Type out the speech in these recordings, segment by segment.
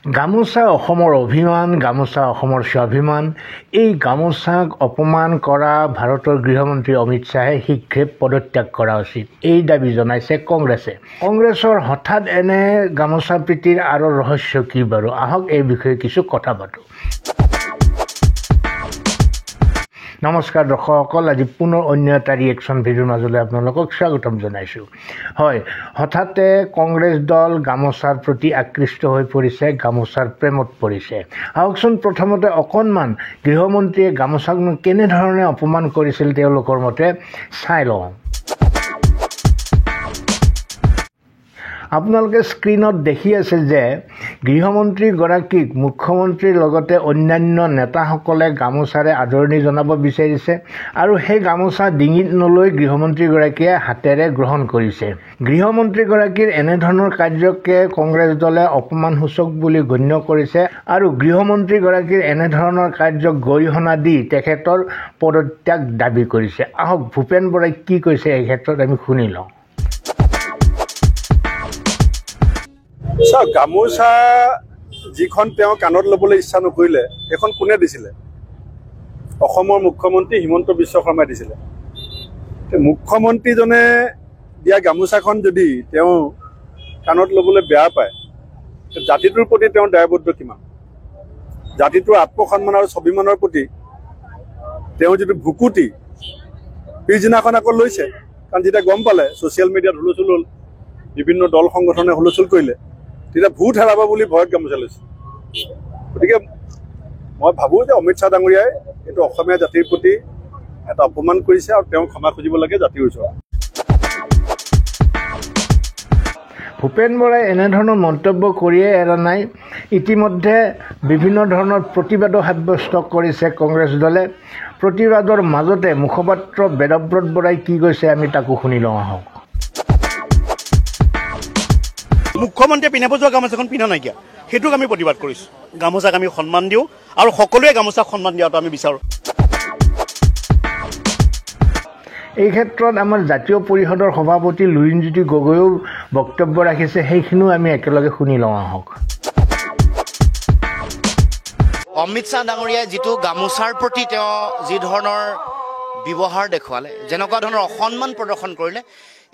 গামোচা অসমৰ অভিমান, গামোচা অসমৰ স্বাভিমান। এই গামোচাক অপমান কৰা ভাৰতৰ গৃহমন্ত্ৰী অমিত শ্বাহে শীঘ্ৰে পদত্যাগ কৰা উচিত, এই দাবী জনাইছে কংগ্ৰেছে। কংগ্ৰেছৰ হঠাৎ এনে গামোচা প্ৰীতিৰ আঁৰৰ ৰহস্য কি বাৰু? আহক এই বিষয়ে কিছু কথা পাতোঁ। নমস্কাৰ দৰ্শকসকল, আজি পুনৰ অন্য এটা ৰিয়েকশ্যন ভিডিঅ'ৰ মাজলৈ আপোনালোকক স্বাগতম জনাইছোঁ। হয়, হঠাতে কংগ্ৰেছ দল গামোচাৰ প্ৰতি আকৃষ্ট হৈ পৰিছে, গামোচাৰ প্ৰেমত পৰিছে। আহকচোন প্ৰথমতে অকণমান গৃহমন্ত্ৰীয়ে গামোচাক কেনেধৰণে অপমান কৰিছিল তেওঁলোকৰ মতে চাই লওঁ। আপোনালোকে স্ক্ৰীণত দেখি আছে যে গৃহমন্ত্ৰীগৰাকীক মুখ্যমন্ত্ৰীৰ লগতে অন্যান্য নেতাসকলে গামোচাৰে আদৰণি জনাব বিচাৰিছে আৰু সেই গামোচা ডিঙিত নলৈ গৃহমন্ত্ৰীগৰাকীয়ে হাতেৰে গ্ৰহণ কৰিছে। গৃহমন্ত্ৰীগৰাকীৰ এনেধৰণৰ কাৰ্যকে কংগ্ৰেছ দলে অপমানসূচক বুলি গণ্য কৰিছে আৰু গৃহমন্ত্ৰীগৰাকীৰ এনেধৰণৰ কাৰ্যক গৰিহণা দি তেখেতৰ পদত্যাগ দাবী কৰিছে। আহক ভূপেন বৰাই কি কৈছে এই ক্ষেত্ৰত আমি শুনি লওঁ। গামোচা যিখন তেওঁ কাণত ল'বলৈ ইচ্ছা নকৰিলে সেইখন কোনে দিছিলে? অসমৰ মুখ্যমন্ত্ৰী হিমন্ত বিশ্ব শৰ্মাই দিছিলে। মুখ্যমন্ত্ৰীজনে দিয়া গামোচাখন যদি তেওঁ কাণত ল'বলৈ বেয়া পায়, জাতিটোৰ প্ৰতি তেওঁৰ দায়বদ্ধ কিমান? জাতিটোৰ আত্মসন্মান আৰু স্বাভিমানৰ প্ৰতি তেওঁ যিটো ভুকুটি, পিছদিনাখন আকৌ লৈছে। কাৰণ যেতিয়া গম পালে ছ'চিয়েল মিডিয়াত হুলস্থুল হ'ল, বিভিন্ন দল সংগঠনে হুলস্থুল কৰিলে, তেতিয়া ভোট হেৰাব বুলি ভয়ত গামোচা লৈছে। গতিকে মই ভাবোঁ যে অমিত শ্বাহ ডাঙৰীয়াই এইটো অসমীয়া জাতিৰ প্ৰতি এটা অপমান কৰিছে আৰু তেওঁ ক্ষমা খুজিব লাগে জাতিৰ ওচৰত। ভূপেন বৰাই এনেধৰণৰ মন্তব্য কৰিয়ে এৰা নাই। ইতিমধ্যে বিভিন্ন ধৰণৰ প্ৰতিবাদো সাব্যস্ত কৰিছে কংগ্ৰেছ দলে। প্ৰতিবাদৰ মাজতে মুখপাত্ৰ বেদব্ৰত বৰাই কি কৈছে আমি তাকো শুনি লওঁ আহক। মুখ্যমন্ত্ৰীয়ে পিন্ধাব যোৱা গামোচাখন পিন্ধা নাইকিয়া, সেইটোক আমি প্ৰতিবাদ কৰিছোঁ। গামোচাক আমি সন্মান দিওঁ আৰু সকলোৱে গামোচাক সন্মান দিয়াটো আমি বিচাৰোঁ। এই ক্ষেত্ৰত আমাৰ জাতীয় পৰিষদৰ সভাপতি লুৰিণজ্যোতি গগৈয়েও বক্তব্য ৰাখিছে, সেইখিনিও আমি একেলগে শুনি লওঁ আহক। অমিত শ্বাহ ডাঙৰীয়াই যিটো গামোচাৰ প্ৰতি তেওঁ যি ধৰণৰ ব্যৱহাৰ দেখুৱালে, যেনেকুৱা ধৰণৰ অসন্মান প্ৰদৰ্শন কৰিলে,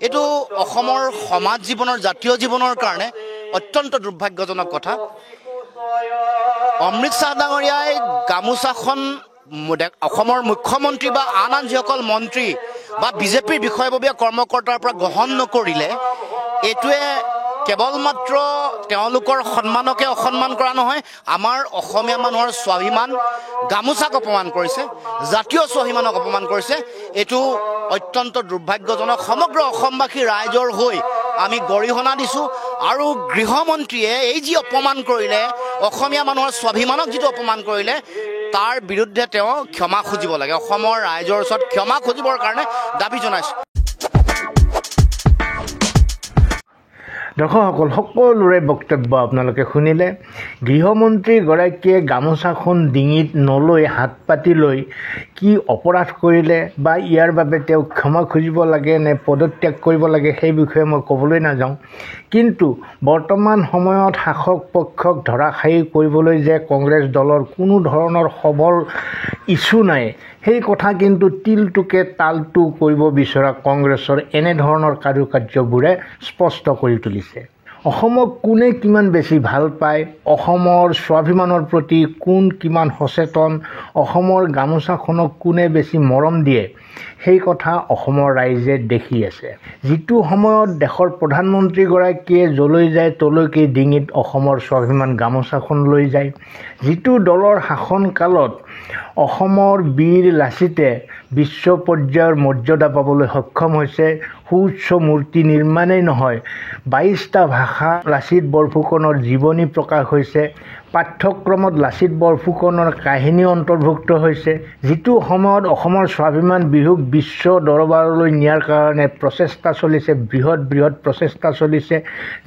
এইটো অসমৰ সমাজ জীৱনৰ, জাতীয় জীৱনৰ কাৰণে অত্যন্ত দুৰ্ভাগ্যজনক কথা। অমিত শ্বাহ ডাঙৰীয়াই গামোচাখন অসমৰ মুখ্যমন্ত্ৰী বা আন যিসকল মন্ত্ৰী বা বিজেপিৰ বিষয়ববীয়া কৰ্মকৰ্তাৰ পৰা গ্ৰহণ নকৰিলে, এইটোৱে কেৱল মাত্ৰ তেওঁলোকৰ সন্মানকে অসন্মান কৰা নহয়, আমাৰ অসমীয়া মানুহৰ স্বাভিমান, গামোচাক অপমান কৰিছে, জাতীয় স্বাভিমানক অপমান কৰিছে। এইটো অত্যন্ত দুৰ্ভাগ্যজনক। সমগ্ৰ অসমবাসী ৰাইজৰ হৈ আমি গৰিহণা দিছোঁ আৰু গৃহমন্ত্ৰীয়ে এই যি অপমান কৰিলে, অসমীয়া মানুহৰ স্বাভিমানক যিটো অপমান কৰিলে, তাৰ বিৰুদ্ধে তেওঁ ক্ষমা খুজিব লাগে। অসমৰ ৰাইজৰ ওচৰত ক্ষমা খুজিবৰ কাৰণে দাবী জনাইছোঁ। দৰ্শকসকল, সকলোৰে বক্তব্য আপোনালোকে শুনিলে। গৃহমন্ত্ৰীগৰাকীয়ে গামোচাখন ডিঙিত নলৈ হাত পাতি লৈ কি অপৰাধ কৰিলে বা ইয়াৰ বাবে তেওঁ ক্ষমা খুজিব লাগে নে পদত্যাগ কৰিব লাগে সেই বিষয়ে মই ক'বলৈ নাযাওঁ। কিন্তু বৰ্তমান সময়ত শাসক পক্ষক ধৰাশায়ী কৰিবলৈ যে কংগ্ৰেছ দলৰ কোনো ধৰণৰ সবল ইচ্ছু নাই, সেই কথা কিন্তু তিলটোকে তালটো কৰিব বিচৰা কংগ্ৰেছৰ এনেধৰণৰ কাৰুকাৰ্যবোৰে স্পষ্ট কৰি তুলিছে। অসমক কোনে কিমান বেছি ভাল পায়, অসমৰ স্বাভিমানৰ প্ৰতি কোন কিমান সচেতন, অসমৰ গামোচাখনক কোনে বেছি মৰম দিয়ে, সেই কথা অসমৰ ৰাইজে দেখি আছে। যিটো সময়ত দেশৰ প্ৰধানমন্ত্ৰীগৰাকীয়ে যলৈ যায় তলৈকে ডিঙিত অসমৰ স্বাভিমান গামোচাখন লৈ যায়, যিটো দলৰ শাসনকালত অসমৰ বীৰ লাচিতে বিশ্ব পৰ্যায়ৰ মৰ্যাদা পাবলৈ সক্ষম হৈছে, সুউচ্চ মূৰ্তি নিৰ্মাণেই নহয় 22টা ভাষা লাচিত বৰফুকনৰ জীৱনী প্ৰকাশ হৈছে, পাঠ্যক্ৰমত লাচিত বৰফুকনৰ কাহিনী অন্তৰ্ভুক্ত হৈছে, যিটো সময়ত অসমৰ স্বাভিমান বিহু বিহুক বিশ্ব দৰবাৰলৈ নিয়াৰ কাৰণে প্ৰচেষ্টা চলিছে, বৃহৎ প্ৰচেষ্টা চলিছে।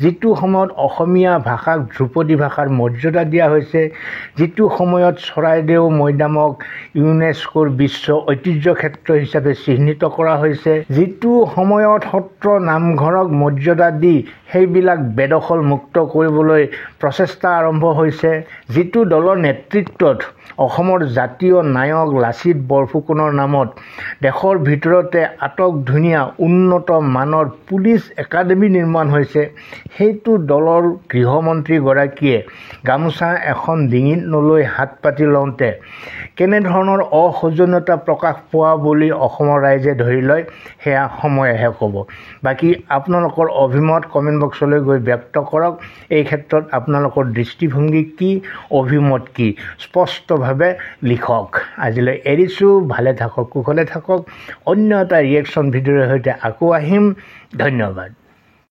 যিটো সময়ত অসমীয়া ভাষাক ধ্ৰুপদী ভাষাৰ মৰ্যাদা দিয়া হৈছে, যিটো সময়ত চৰাইদেউ মৈদামক ইউনেস্কোৰ বিশ্ব ঐতিহ্য ক্ষেত্ৰ হিচাপে চিহ্নিত কৰা হৈছে, যিটো সময়ত সত্ৰ নামঘৰক মৰ্যাদা দি সেইবিলাক বেদখল মুক্ত কৰিবলৈ প্ৰচেষ্টা আৰম্ভ হৈছে, যিটো দলৰ নেতৃত্বত অসমৰ জাতীয় নায়ক লাচিত বৰফুকনৰ নামত দেশৰ ভিতৰতে আটক ধুনীয়া উন্নত মানৰ পুলিচ একাডেমি নিৰ্মাণ হৈছে, সেইটো দলৰ গৃহমন্ত্ৰীগৰাকীয়ে গামোচা এখন ডিঙিত নলৈ হাত পাতি লওঁতে কেনেধৰণৰ অসৌজন্যতা প্ৰকাশ পোৱা বুলি অসমৰ ৰাইজে ধৰি লয়, সেয়া সময়েহে ক'ব। বাকী আপোনালোকৰ অভিমত কমেণ্ট বক্সলৈ গৈ ব্যক্ত কৰক। এই ক্ষেত্ৰত আপোনালোকৰ দৃষ্টিভংগী কি, অভিমত কি, স্পষ্টভাৱে লিখক। আজিলৈ এৰিছোঁ, ভালে থাকক, কুশলে থাকক। অন্য এটা ৰিয়েকশ্যন ভিডিঅ'ৰ সৈতে আকৌ আহিম। ধন্যবাদ।